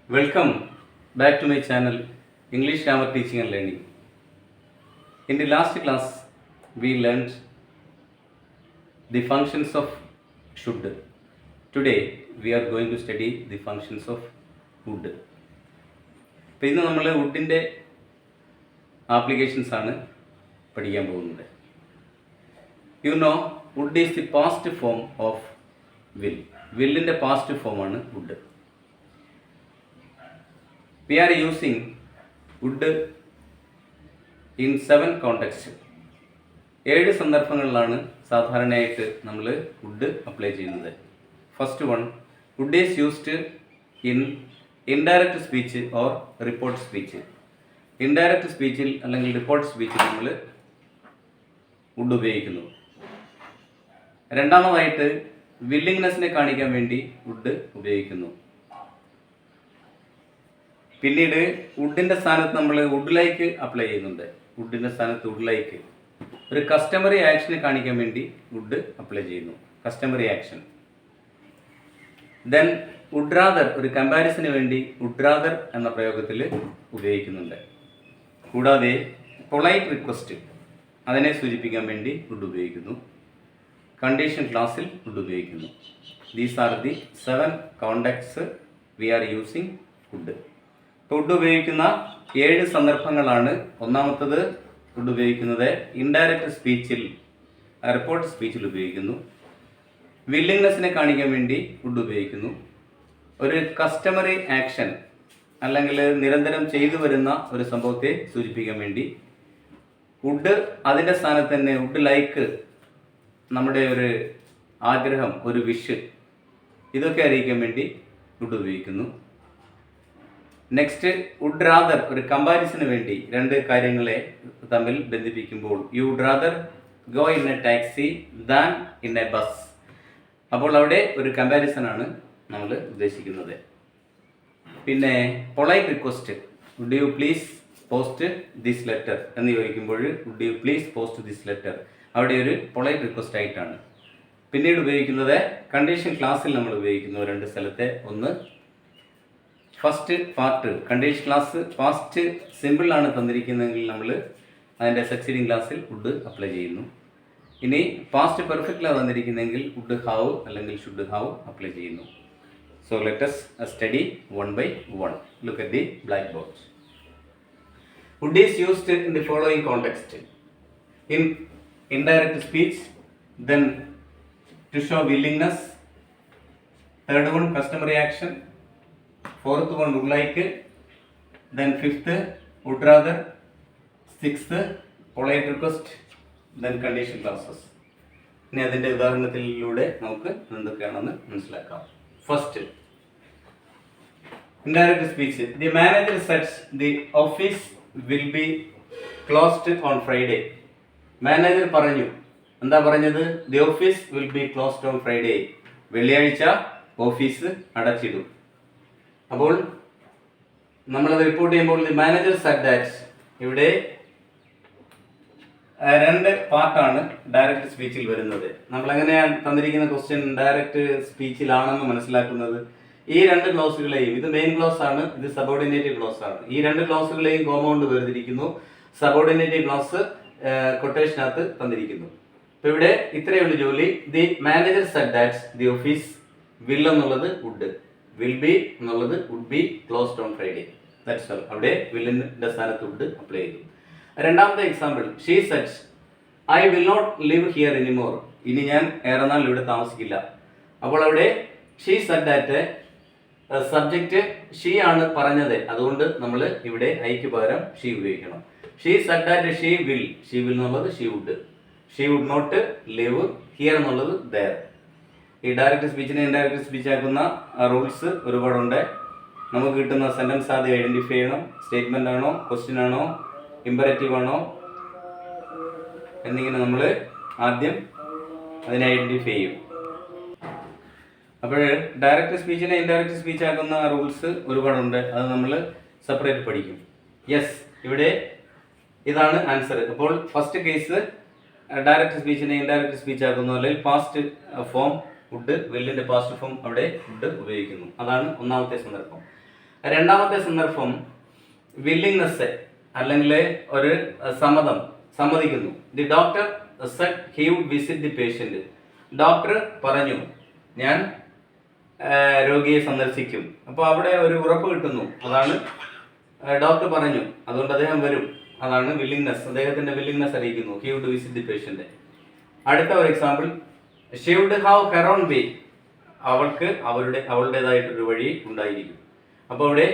Welcome back to my channel English Grammar Teaching and Learning. In the last class, we learned the functions of should. Today, we are going to study the functions of would. ഇപ്പോൾ ഇന്ന് നമ്മൾ വുഡിൻ്റെ applications ആണ് പഠിക്കാൻ പോകുന്നത്. You know would is the past form of will. വില്ലിൻ്റെ past ഫോമാണ് would. We are using would in 7 contexts. 7 സന്ദർഭങ്ങളിലാണ് സാധാരണയായിട്ട് നമ്മൾ വുഡ് അപ്ലൈ ചെയ്യുന്നത്. First one, would is used in indirect speech or report speech. Indirect സ്പീച്ചിൽ അല്ലെങ്കിൽ report സ്പീച്ചിൽ നമ്മൾ would ഉപയോഗിക്കുന്നു. രണ്ടാമതായിട്ട്, വില്ലിങ്നെസ്സിനെ കാണിക്കാൻ വേണ്ടി വുഡ് ഉപയോഗിക്കുന്നു. പിന്നീട് വുഡിൻ്റെ സ്ഥാനത്ത് നമ്മൾ വുഡ് ലൈക്ക് അപ്ലൈ ചെയ്യുന്നുണ്ട്. വുഡിൻ്റെ സ്ഥാനത്ത് വുഡ് ലൈക്ക് ഒരു കസ്റ്റമറി ആക്ഷനെ കാണിക്കാൻ വേണ്ടി വുഡ് അപ്ലൈ ചെയ്യുന്നു. Customary action. Then would rather ഒരു കമ്പാരിസന് വേണ്ടി വുഡ് റാദർ എന്ന പ്രയോഗത്തിൽ ഉപയോഗിക്കുന്നുണ്ട്. കൂടാതെ പൊളൈറ്റ് റിക്വസ്റ്റ് അതിനെ സൂചിപ്പിക്കാൻ വേണ്ടി വുഡ് ഉപയോഗിക്കുന്നു. കണ്ടീഷൻ ക്ലാസ്സിൽ വുഡ് ഉപയോഗിക്കുന്നു. These are the 7 contexts we are using would. Would ഉപയോഗിക്കുന്ന 7 സന്ദർഭങ്ങളാണ്. ഒന്നാമത്തത്, വുഡ് ഉപയോഗിക്കുന്നത് ഇൻഡയറക്റ്റ് സ്പീച്ചിൽ, റിപ്പോർട്ട് സ്പീച്ചിൽ ഉപയോഗിക്കുന്നു. വില്ലിങ്നെസ്സിനെ കാണിക്കാൻ വേണ്ടി വുഡ് ഉപയോഗിക്കുന്നു. ഒരു കസ്റ്റമറി ആക്ഷൻ അല്ലെങ്കിൽ നിരന്തരം ചെയ്തു വരുന്ന ഒരു സംഭവത്തെ സൂചിപ്പിക്കാൻ വേണ്ടി വുഡ് അതിൻ്റെ സ്ഥാനത്ത് തന്നെ വുഡ് ലൈക്ക് നമ്മുടെ ഒരു ആഗ്രഹം, ഒരു വിഷ്, ഇതൊക്കെ അറിയിക്കാൻ വേണ്ടി വുഡ് ഉപയോഗിക്കുന്നു. നെക്സ്റ്റ്, വുഡ് റാദർ ഒരു കമ്പാരിസന് വേണ്ടി 2 കാര്യങ്ങളെ തമ്മിൽ ബന്ധിപ്പിക്കുമ്പോൾ you would rather go in a taxi than in a bus. അപ്പോൾ അവിടെ ഒരു കമ്പാരിസനാണ് നമ്മൾ ഉദ്ദേശിക്കുന്നത്. പിന്നെ polite request, would you please post this letter എന്ന് ചോദിക്കുമ്പോൾ would you please post this letter, അവിടെ ഒരു പൊളൈറ്റ് റിക്വസ്റ്റ് ആയിട്ടാണ്. പിന്നീട് ഉപയോഗിക്കുന്നത് കണ്ടീഷൻ ക്ലാസ്സിൽ നമ്മൾ ഉപയോഗിക്കുന്നു 2 സ്ഥലത്തെ. ഒന്ന്, first part condition class past simple ആണ് തന്നിരിക്കുന്നതെങ്കിൽ നമ്മൾ അതിൻ്റെ സക്സീഡിങ് ക്ലാസ്സിൽ വുഡ് അപ്ലൈ ചെയ്യുന്നു. ഇനി പാസ്റ്റ് പെർഫെക്റ്റിലാണ് തന്നിരിക്കുന്നതെങ്കിൽ വുഡ് ഹാവ് അല്ലെങ്കിൽ ഷുഡ് ഹാവ് അപ്ലൈ ചെയ്യുന്നു. So let us study 1 by 1. Look at the blackboard. Wood is used in the following context: in indirect speech, then to show willingness, third one customary action, fourth one would like, then fifth would rather, sixth polite request, then condition clauses. ഇനി അതിൻ്റെ ഉദാഹരണത്തിലൂടെ നമുക്ക് എന്തൊക്കെയാണെന്ന് മനസ്സിലാക്കാം. First, indirect speech. The manager sets the office will be closed on Friday. Manager പറഞ്ഞു, എന്താ പറഞ്ഞത്? The office will be closed on Friday. വെള്ളിയാഴ്ച ഓഫീസ് അടച്ചിടും. അപ്പോൾ നമ്മളത് റിപ്പോർട്ട് ചെയ്യുമ്പോൾ ദി മാനേജർ സെഡ് ദാറ്റ്, ഇവിടെ 2 പാർട്ടാണ് ഡയറക്റ്റ് സ്പീച്ചിൽ വരുന്നത്. നമ്മൾ എങ്ങനെയാണ് തന്നിരിക്കുന്ന ക്വസ്റ്റ്യൻ ഡയറക്റ്റ് സ്പീച്ചിലാണെന്ന് മനസ്സിലാക്കുന്നത്? ഈ 2 ക്ലോസുകളെയും, ഇത് മെയിൻ ക്ലോസ് ആണ്, ഇത് സബോർഡിനേറ്റീവ് ക്ലോസ് ആണ്. ഈ 2 ക്ലോസുകളെയും കോമ കൊണ്ട് വേർതിരിക്കുന്നു. സബോർഡിനേറ്റീവ് ക്ലോസ് കൊട്ടേഷനകത്ത് തന്നിരിക്കുന്നു. ഇപ്പൊ ഇവിടെ ഇത്രയേ ഉള്ളൂ ജോലി. The manager said that the office will എന്നുള്ളത് വുഡ്, വിൽ ബി എന്നുള്ളത് would be closed on Friday. That's all. അവിടെ വില്ലിന്റെ സ്ഥാനത്ത് വുഡ് അപ്ലൈ ചെയ്തു. രണ്ടാമത്തെ example, she said I will not live here anymore. ഇനി ഞാൻ ഏറെ നാൾ ഇവിടെ താമസിക്കില്ല. അപ്പോൾ അവിടെ she said that subject she ആണ് പറഞ്ഞത്, അതുകൊണ്ട് നമ്മൾ ഇവിടെ ഐക്ക് പകരം ഷീ ഉപയോഗിക്കണം. She said that she will, she will എന്നുള്ളത് she would not live here എന്നുള്ളത് ദയർ. ഈ ഡയറക്റ്റ് സ്പീച്ചിനെ ഇൻഡയറക്റ്റ് സ്പീച്ച് ആക്കുന്ന റൂൾസ് ഒരുപാടുണ്ട്. നമുക്ക് കിട്ടുന്ന സെൻറ്റൻസ് ആദ്യം ഐഡൻറ്റിഫൈ ചെയ്യണം. സ്റ്റേറ്റ്മെൻ്റ് ആണോ, ക്വസ്റ്റ്യൻ ആണോ, ഇമ്പറേറ്റീവ് ആണോ എന്നിങ്ങനെ നമ്മൾ ആദ്യം അതിനെ ഐഡൻറ്റിഫൈ ചെയ്യും. അപ്പോൾ ഡയറക്റ്റ് സ്പീച്ചിനെ ഇൻഡയറക്റ്റ് സ്പീച്ച് ആക്കുന്ന റൂൾസ് ഒരുപാടുണ്ട്. അത് നമ്മൾ സെപ്പറേറ്റ് പഠിക്കും. യെസ്, ഇവിടെ ഇതാണ് ആൻസർ. അപ്പോൾ ഫസ്റ്റ് കേസ് ഡയറക്റ്റ് സ്പീച്ചിനെ ഇൻഡയറക്റ്റ് സ്പീച്ച് ആക്കുന്നു, അല്ലെങ്കിൽ പാസ്റ്റ് ഫോം വുഡ്, വില്ലിന്റെ പാസ്റ്റ് ഫോം അവിടെ വുഡ് ഉപയോഗിക്കുന്നു. അതാണ് ഒന്നാമത്തെ സന്ദർഭം. രണ്ടാമത്തെ സന്ദർഭം വില്ലിങ്നെസ് അല്ലെങ്കിൽ ഒരു സമ്മതിക്കുന്നു. The doctor said he would visit the patient. Doctor പറഞ്ഞു ഞാൻ രോഗിയെ സന്ദർശിക്കും. അപ്പോൾ അവിടെ ഒരു ഉറപ്പ് കിട്ടുന്നു. അതാണ് ഡോക്ടർ പറഞ്ഞു, അതുകൊണ്ട് അദ്ദേഹം വരും. അതാണ് വില്ലിങ്നെസ്, അദ്ദേഹത്തിന്റെ വില്ലിങ്നെസ് അറിയിക്കുന്നു. He would visit the patient. അടുത്ത ഒരു example, she would have her own way. അവൾക്ക് അവളുടേതായിട്ടൊരു വഴി ഉണ്ടായിരിക്കും. അപ്പോൾ ഇവിടെ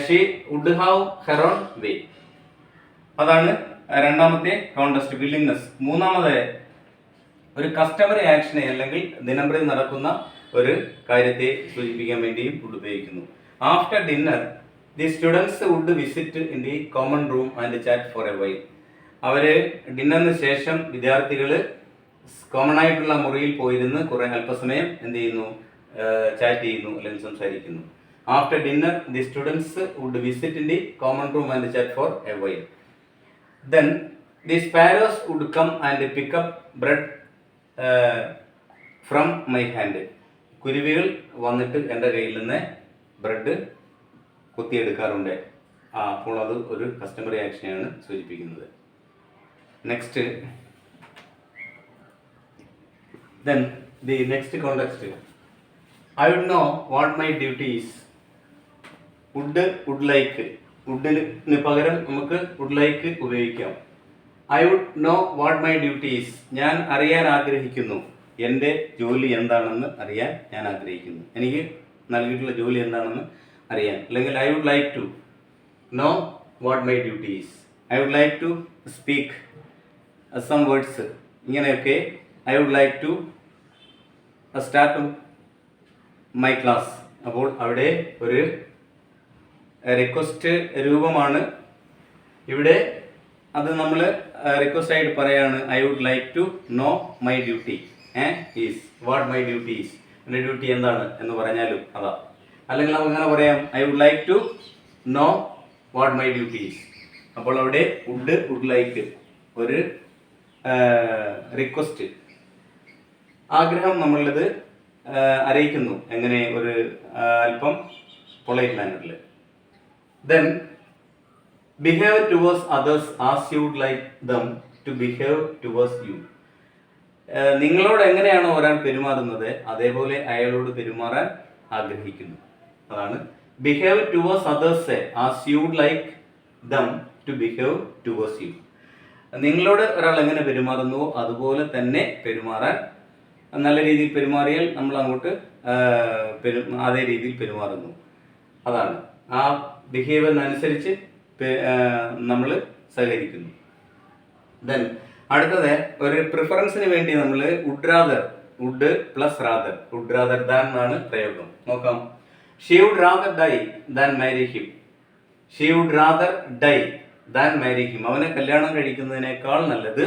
she would have her own way. അതാണ് രണ്ടാമത്തെ കോണ്ടസ്റ്റ്, വില്ലിങ്നെസ്. മൂന്നാമത് ഒരു കസ്റ്റമറി ആക്ഷനെ അല്ലെങ്കിൽ ദിനംപ്രതി നടക്കുന്ന ഒരു കാര്യത്തെ സൂചിപ്പിക്കാൻ വേണ്ടിയും വുഡ് ഉപയോഗിക്കുന്നു. After dinner the students would visit in the common room and chat for a while. അവര് ഡിന്നറിന് ശേഷം വിദ്യാർത്ഥികൾ കോമൺ ആയിട്ടുള്ള മുറിയിൽ പോയിരുന്ന് കുറെ അല്പസമയം എന്ത് ചെയ്യുന്നു, ചാറ്റ് ചെയ്യുന്നു അല്ലെങ്കിൽ സംസാരിക്കുന്നു. After dinner the students would visit in the common room and chat for a while. Then the sparrows would come and pick up bread from my hand. കുരുവികൾ വന്നിട്ട് എൻ്റെ കയ്യിൽ നിന്ന് ബ്രെഡ് കൊത്തിയെടുക്കാറുണ്ട്. അപ്പോൾ അത് ഒരു കസ്റ്റമറി ആക്ഷനെയാണ് സൂചിപ്പിക്കുന്നത്. Next, then the next context, I would know what my duty is. would like, വുഡിന് പകരം നമുക്ക് വുഡ് ലൈക്ക് ഉപയോഗിക്കാം. I would know what my duty is. ഞാൻ അറിയാൻ ആഗ്രഹിക്കുന്നു, എൻ്റെ ജോലി എന്താണെന്ന് അറിയാൻ ഞാൻ ആഗ്രഹിക്കുന്നു. എനിക്ക് നൽകിയിട്ടുള്ള ജോലി എന്താണെന്ന് അറിയാൻ. അല്ലെങ്കിൽ I would like to know what my duty is. I would like to speak some words. ഇങ്ങനെയൊക്കെ I would like to start my class. അപ്പോൾ അവിടെ ഒരു റിക്വസ്റ്റ് രൂപമാണ്. ഇവിടെ അത് നമ്മൾ റിക്വസ്റ്റ് ആയിട്ട് പറയാണ്, I would like to know my duty is. What my duty is, എൻ്റെ ഡ്യൂട്ടി എന്താണ് എന്ന് പറഞ്ഞാലും അതാ. അല്ലെങ്കിൽ നമുക്ക് അങ്ങനെ പറയാം, I would like to know what my duty is. അപ്പോൾ അവിടെ വുഡ് ലൈക്ക് ഒരു റിക്വസ്റ്റ്, ആഗ്രഹം നമ്മളുടേത് അറിയിക്കുന്നു. എങ്ങനെ, ഒരു അല്പം polite മാനറിൽ. Then behave towards others as you would like them to behave towards you. നിങ്ങളോട് എങ്ങനെയാണോ ഒരാൾ പെരുമാറുന്നത് അതേപോലെ അയാളോട് പെരുമാറാൻ ആഗ്രഹിക്കുന്നു. അതാണ് behave towards others as you would like them to behave towards you. നിങ്ങളോട് ഒരാൾ എങ്ങനെ പെരുമാറുന്നുവോ അതുപോലെ തന്നെ പെരുമാറാൻ, നല്ല രീതിയിൽ പെരുമാറിയാൽ നമ്മൾ അങ്ങോട്ട് അതേ രീതിയിൽ പെരുമാറുന്നു. അതാണ് ആ ബിഹേവിയറിനനുസരിച്ച് നമ്മൾ സഹകരിക്കുന്നു. ദെൻ അടുത്തത് ഒരു പ്രിഫറൻസിന് വേണ്ടി നമ്മൾ വുഡ് പ്ലസ് റാദർ ദാൻ എന്നാണ് പ്രയോഗം. നോക്കാം. She would rather die than marry him. She would rather die than marry him. അവനെ കല്യാണം കഴിക്കുന്നതിനേക്കാൾ നല്ലത്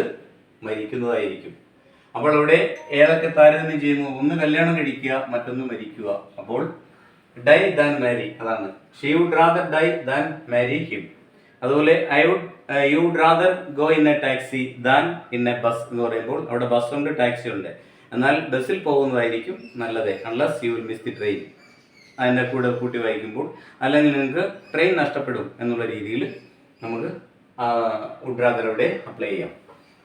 മരിക്കുന്നതായിരിക്കും. അപ്പോൾ അവിടെ ഏതൊക്കെ താരതമ്യം ചെയ്യുന്നു? ഒന്ന് കല്യാണം കഴിക്കുക, മറ്റൊന്ന് മരിക്കുക. അപ്പോൾ ഡൈ ദാൻ മാരി, അതാണ്. She would rather die than marry him. അതുപോലെ you would rather go in a taxi than in a bus എന്ന് പറയുമ്പോൾ അവിടെ ബസ് ഉണ്ട്, ടാക്സി ഉണ്ട്. എന്നാൽ ബസ്സിൽ പോകുന്നതായിരിക്കും നല്ലത്, unless you will miss the train. അതിൻ്റെ കൂടെ കൂട്ടി വായിക്കുമ്പോൾ, അല്ലെങ്കിൽ നിങ്ങൾക്ക് ട്രെയിൻ നഷ്ടപ്പെടും എന്നുള്ള രീതിയിൽ നമുക്ക് വുഡ് റാദർ അവിടെ അപ്ലൈ ചെയ്യാം.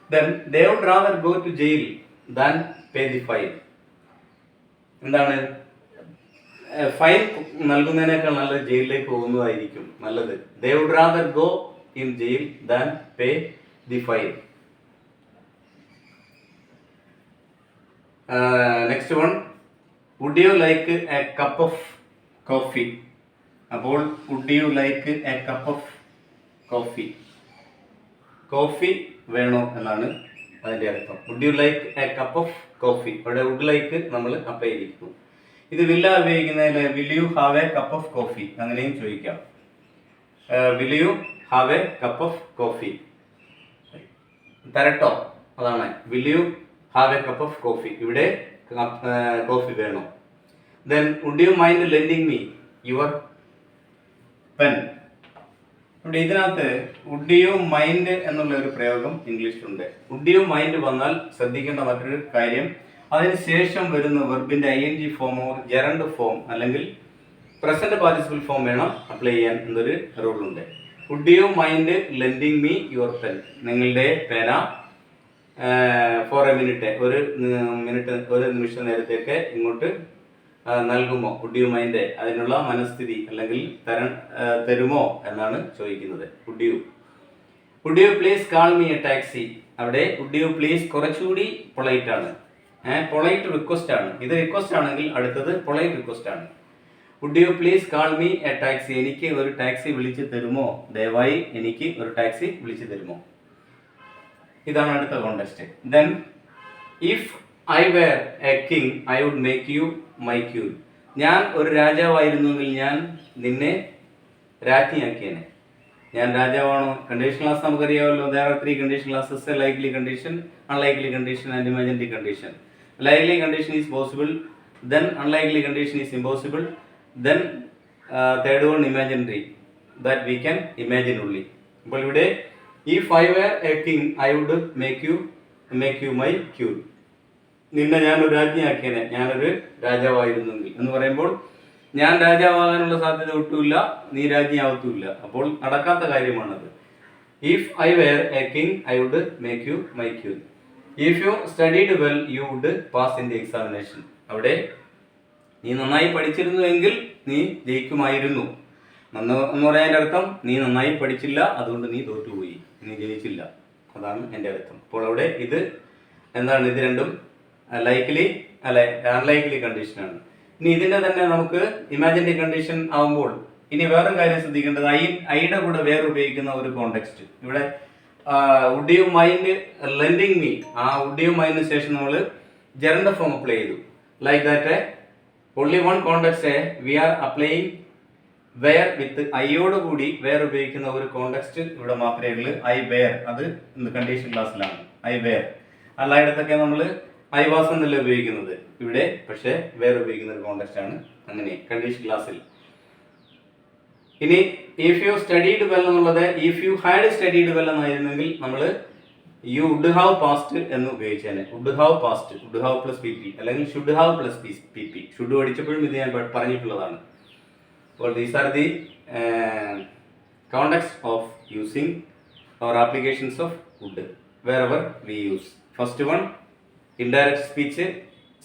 Then they would rather go to jail than pay the fine. എന്താണ്? ഫൈൻ നൽകുന്നതിനേക്കാൾ നല്ലത് ജയിലിലേക്ക് പോകുന്നതായിരിക്കും നല്ലത്. They would rather go in jail than pay the fine. Next one, would you like a cup of coffee. അപ്പോൾ would you like a cup of coffee, coffee വേണോ എന്നാണ് അതിൻ്റെ അർത്ഥം. Would you like a cup of coffee, അവിടെ would like നമ്മൾ apply ചെയ്തിരിക്കുന്നു. ഇത് വില്ല ഉപയോഗിക്കുന്നതിൽ will you have a cup of coffee അങ്ങനെയും ചോദിക്കാം. Will you have a cup of coffee, തരട്ടോ, അതാണ് will you have a cup of coffee, ഇവിടെ കോഫി വേണോ. Then would you mind lending me your pen. ഇവിടെ ഇതിനകത്ത് വുഡ് യു മൈൻഡ് എന്നുള്ള ഒരു പ്രയോഗം ഇംഗ്ലീഷിലുണ്ട്. വുഡ് യു മൈൻഡ് വന്നാൽ ശ്രദ്ധിക്കേണ്ട മറ്റൊരു കാര്യം, അതിനുശേഷം വരുന്ന വെർബിന്റെ ING ഫോമോ ജെറണ്ട് ഫോം അല്ലെങ്കിൽ പ്രസന്റ് പാർട്ടിസിപ്പിൾ ഫോം വേണം അപ്ലൈ ചെയ്യാൻ എന്നൊരു റൂളുണ്ട്. Would you mind lending me your pen? നിങ്ങളുടെ പേന ഫോർ എ മിനിറ്റ്, ഒരു നിമിഷ നേരത്തേക്ക് ഇങ്ങോട്ട് നൽകുമോ? വുഡ് യു മൈൻഡ്, അതിനുള്ള മനസ്ഥിതി അല്ലെങ്കിൽ തരുമോ എന്നാണ് ചോദിക്കുന്നത്. Would you please call me a taxi? അവിടെ വുഡ് യു പ്ലീസ് കുറച്ചുകൂടി പൊളൈറ്റ് ആണ്, പൊളൈറ്റ് റിക്വസ്റ്റ് ആണ്. ഇത് റിക്വസ്റ്റ് ആണെങ്കിൽ അടുത്തത് പൊളൈറ്റ് റിക്വസ്റ്റ് ആണ്. Would you please call me a taxi? എനിക്ക് ഒരു ടാക്സി വിളിച്ചു തരുമോ? ദയവായി എനിക്ക് ഒരു ടാക്സി വിളിച്ചു തരുമോ? ഇതാണ് അടുത്ത context. Then if I were a king I would make you my queen. ഞാൻ ഒരു രാജാവായിരുന്നുവെങ്കിൽ ഞാൻ നിന്നെ രാജ്ഞിയാക്കിയേനെ. ഞാൻ രാജാവാണോ? കണ്ടീഷൻ ക്ലാസ് നമുക്കറിയാമല്ലോ. there are 3 condition classes: likely condition, unlikely condition and imaginary condition. Likely condition is possible, then unlikely condition is impossible, then third one imaginary, that we can imagine only. അപ്പോൾ ഇവിടെ if I were a king I would make you my queen. നിന്നെ ഞാൻ ഒരു രാജ്ഞിയാക്കിയേനെ, ഞാനൊരു രാജാവായിരുന്നെങ്കിൽ എന്ന് പറയുമ്പോൾ ഞാൻ രാജാവാകാനുള്ള സാധ്യത ഒട്ടുമില്ല, നീ രാജ്ഞിയാവത്തുമില്ല. അപ്പോൾ നടക്കാത്ത കാര്യമാണത്. If I were a king I would make you my queen. If you studied well you would pass in the examination. അവിടെ നീ നന്നായി പഠിച്ചിരുന്നുവെങ്കിൽ നീ ജയിക്കുമായിരുന്നു എന്ന് പറയാൻ്റെ അർത്ഥം നീ നന്നായി പഠിച്ചില്ല, അതുകൊണ്ട് നീ തോറ്റുപോയി, നീ ജയിച്ചില്ല, അതാണ് എൻ്റെ അർത്ഥം. അപ്പോൾ അവിടെ ഇത് എന്താണ്? ഇത് രണ്ടും ലൈക്ലി അൺലൈക്ലി കണ്ടീഷനാണ്. ഇനി ഇതിന്റെ തന്നെ നമുക്ക് ഇമാജിനറി കണ്ടീഷൻ ആവുമ്പോൾ ഇനി വേറൊരു കാര്യം ശ്രദ്ധിക്കേണ്ടത്, ഐയുടെ കൂടെ വേറെ ഉപയോഗിക്കുന്ന ഒരു കോണ്ടെക്സ്റ്റ്. ഇവിടെ would you mind lending me, ആ വുഡ് യു മൈൻഡിന് ശേഷം നമ്മൾ ജെറൻഡർ ഫോം അപ്ലൈ ചെയ്തു. Like that only one context we are applying were with ഐയോട് കൂടി വേർ ഉപയോഗിക്കുന്ന ഒരു കോണ്ടെക്സ്റ്റ് ഇവിടെ മാത്രമേ ഉള്ളൂ. ഐ വെയർ, അത് കണ്ടീഷൻ ക്ലാസ്സിലാണ് ഐ വെയർ. അല്ലായിടത്തൊക്കെ നമ്മൾ ഐ വാസ് എന്നല്ല ഉപയോഗിക്കുന്നത്. ഇവിടെ പക്ഷേ വേറെ ഉപയോഗിക്കുന്ന ഒരു കോണ്ടെക്സ്റ്റ് ആണ് അങ്ങനെ കണ്ടീഷൻ ക്ലാസ്സിൽ. ഇനി ഇഫ് യു സ്റ്റഡീഡ് വെൽ എന്നുള്ളത് if you had studied well എന്നായിരുന്നെങ്കിൽ നമ്മൾ യു വുഡ് ഹാവ് പാസ്റ്റ് എന്ന് ഉപയോഗിച്ചേനെ. Would have past, would have plus P P അല്ലെങ്കിൽ should have plus P P. Should പഠിച്ചപ്പോഴും ഇത് ഞാൻ പറഞ്ഞിട്ടുള്ളതാണ്. അപ്പോൾ these are the context of using or applications of would wherever we use. First one indirect speech,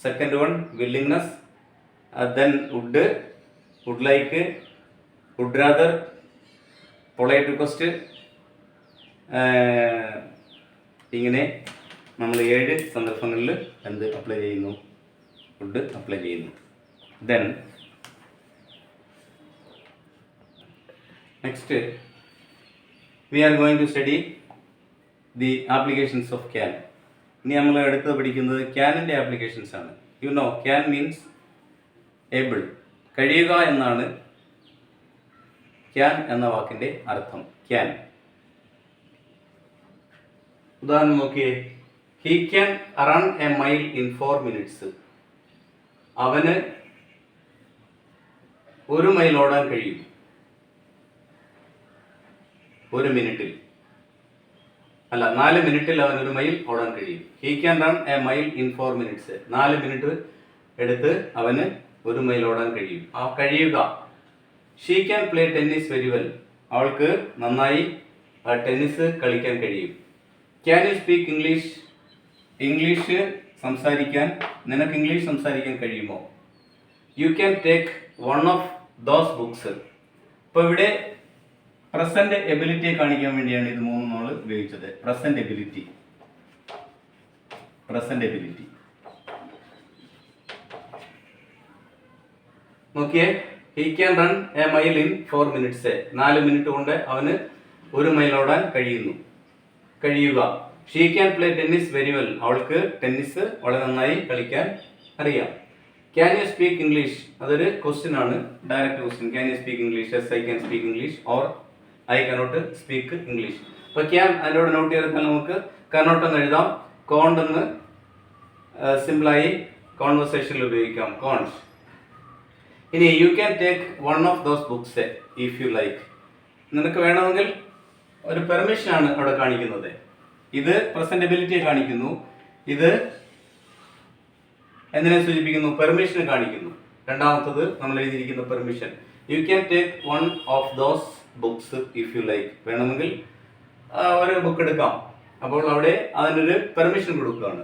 second one willingness, then would like, would rather, polite request. ഇങ്ങനെ നമ്മൾ 7 സന്ദർഭങ്ങളിൽ എന്ത് apply ചെയ്യുന്നു? വുഡ് അപ്ലൈ ചെയ്യുന്നു. Then next we are going to study the applications of can. ഇനി നമ്മൾ അടുത്ത് പഠിക്കുന്നത് ക്യാനിൻ്റെ ആപ്ലിക്കേഷൻസ് ആണ്. You know can means able, കഴിയുക എന്നാണ് ക്യാൻ എന്ന വാക്കിൻ്റെ അർത്ഥം. ക്യാൻ ഉദാഹരണം നോക്കിയേ. He can run a mile in 4 minutes. അവന് 1 മൈൽ ഓടാൻ കഴിയും 1 മിനിറ്റിൽ. അല്ല, 4 മിനിറ്റിൽ അവൻ 1 മൈൽ ഓടാൻ കഴിയും. He can run a mile in 4 minutes. 4 minute എടുത്ത് അവന് 1 മൈൽ ഓടാൻ കഴിയും. ആ കഴിയുക. She can play tennis very well. അവൾക്ക് നന്നായി ടെന്നീസ് കളിക്കാൻ കഴിയും. Can you speak English? English സംസാരിക്കാൻ നിനക്ക് ഇംഗ്ലീഷ് സംസാരിക്കാൻ കഴിയുമോ? U can take one of those books. ഇപ്പോൾ ഇവിടെ പ്രസന്റ് എബിലിറ്റിയെ കാണിക്കാൻ വേണ്ടിയാണ് ഇത് 3 നമ്മൾ ഉപയോഗിച്ചത്. Present ability. നോക്കിയേ, he can run a mile in 4 minutes. 4 minute കൊണ്ട് അവന് 1 മൈൽ ഓടാൻ കഴിയുക. She can play tennis very well. അവൾക്ക് ടെന്നീസ് വളരെ നന്നായി കളിക്കാൻ അറിയാം. Can you speak English? അതൊരു ക്വസ്റ്റ്യൻ ആണ്, direct question. Can you speak English? Yes I can speak English or I cannot speak English. അപ്പോൾ ക്യാൻ അതിനോട് നോട്ട് ചെയ്താൽ നമുക്ക് കനോട്ട് എന്ന് എഴുതാം. കോണ്ട് എന്ന് സിമ്പിളായി കോൺവെർസേഷനിൽ ഉപയോഗിക്കാം, കോൺസ്. ഇനി U can take one of those books if you like. നിനക്ക് വേണമെങ്കിൽ ഒരു പെർമിഷനാണ് അവിടെ കാണിക്കുന്നത്. ഇത് പ്രസന്റബിലിറ്റിയെ കാണിക്കുന്നു, ഇത് എന്തിനെ സൂചിപ്പിക്കുന്നു? പെർമിഷനെ കാണിക്കുന്നു. രണ്ടാമത്തത് നമ്മൾ എഴുതിയിരിക്കുന്ന permission. You can take one of those books if you like. വേണമെങ്കിൽ ഒരു ബുക്ക് എടുക്കാം. അപ്പോൾ അവിടെ അതിനൊരു പെർമിഷൻ കൊടുക്കുകയാണ്.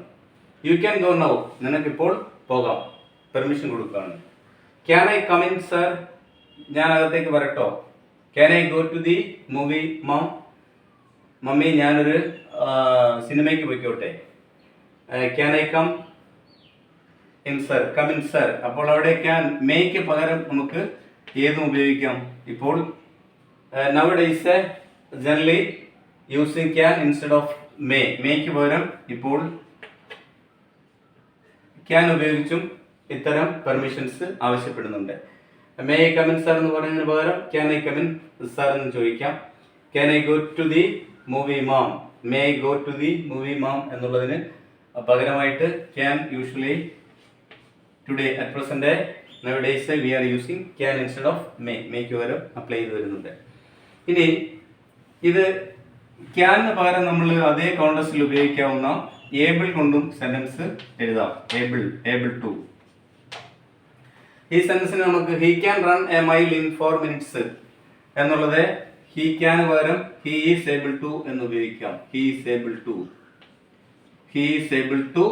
You can go now. നിനക്കിപ്പോൾ പോകാം. പെർമിഷൻ കൊടുക്കുകയാണ്. Can I come in sir? ഞാൻ അകത്തേക്ക് വരട്ടോ? Can I go to the movie mum? Mummy ഞാനൊരു സിനിമയ്ക്ക് പോയിക്കോട്ടെ? Can I come in sir? Come in sir. അപ്പോൾ അവിടെ ക്യാൻ, മേയ്ക്ക് പകരം നമുക്ക് ഏതും ഉപയോഗിക്കാം. ഇപ്പോൾ nowadays generally using can instead of may. മേയ്ക്ക് പകരം ഇപ്പോൾ ക്യാൻ ഉപയോഗിച്ചും ഇത്തരം പെർമിഷൻസ് ആവശ്യപ്പെടുന്നുണ്ട്. May I come in sir എന്ന് പറയുന്നതിന് പകരം can I come in sir എന്ന് ചോദിക്കാം. Can I go to the movie ma'am? May I go to the movie ma'am എന്നുള്ളതിന് പകരമായിട്ട് can usually today at present nowadays we are using can instead of may. മേയ്ക്ക് പകരം apply ചെയ്ത് വരുന്നുണ്ട്. ഇനി ഇത് ക്യാന് പകരം നമ്മൾ അതേ കോണ്ടക്സ്റ്റിൽ ഉപയോഗിക്കാവുന്ന ഏബിൾ കൊണ്ടും സെന്റൻസ് എഴുതാം. Able to. ഈ സെന്റൻസിന് നമുക്ക് he can run a mile in 4 minutes എന്നുള്ളത് ഹി ക്യാന് പകരം ഹി ഈസ് ഏബിൾ ടു എന്ന് ഉപയോഗിക്കാം. He is able to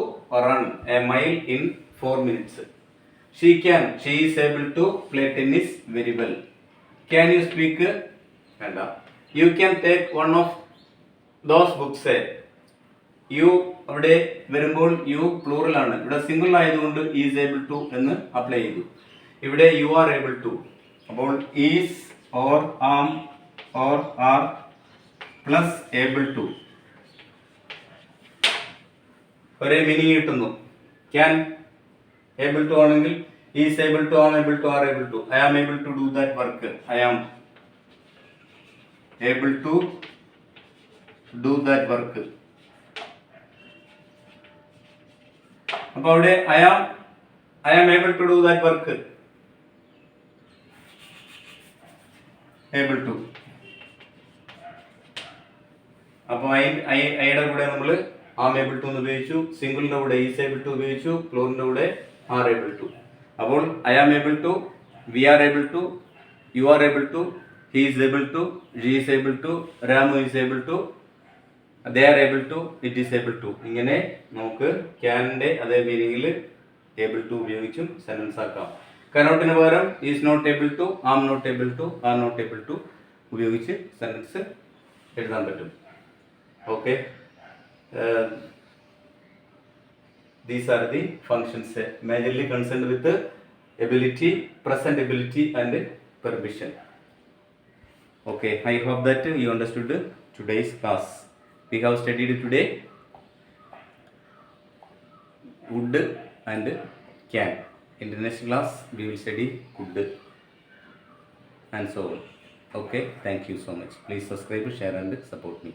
run a mile in 4 minutes. She is able to play tennis very well. Can you speak? വേണ്ട. You can take one of those books. You അവിടെ വരുമ്പോൾ you plural ആണ്. ഇവിടെ single ആയതുകൊണ്ട് is able to എന്ന് apply ചെയ്തു. ഇവിടെ you are able to. അപ്പോൾ is or am or are plus able to ഒരേ മീനിങ് കിട്ടുന്നു. ക്യാൻ ഏബിൾ ടു ആണെങ്കിൽ is able to, am able to, are able to. I am able to do that work. I am able to do that work. അപ്പൊ അവിടെ I am able to do that work. Able to. അപ്പൊ ഐയുടെ കൂടെ നമ്മൾ ആം able to എന്ന് ഉപയോഗിച്ചു. സിംഗിളിന്റെ കൂടെ is able to ഉപയോഗിച്ചു. പ്ലൂറിന്റെ കൂടെ ആർ ഏബിൾ ടു. അപ്പോൾ I am able to, we are able to, you are able to, he is able to, she is able to, Ramu is able to, they are able to, it is able to. ഇങ്ങനെ നമുക്ക് ക്യാനിന്റെ അതേ മീനിങ്ങിൽ able to ഉപയോഗിച്ചും sentence ആക്കാം. കനോട്ടിന് പകരം is not able to, am not able to, are not able to ഉപയോഗിച്ച് സെന്റൻസ് എഴുതാൻ പറ്റും. Okay, these are the functions majorly concerned with ability, present ability and permission. Okay, I hope that you understood today's class. We have studied today would and can. In the next class we will study could and so on. Okay, thank you so much. Please subscribe, share and support me.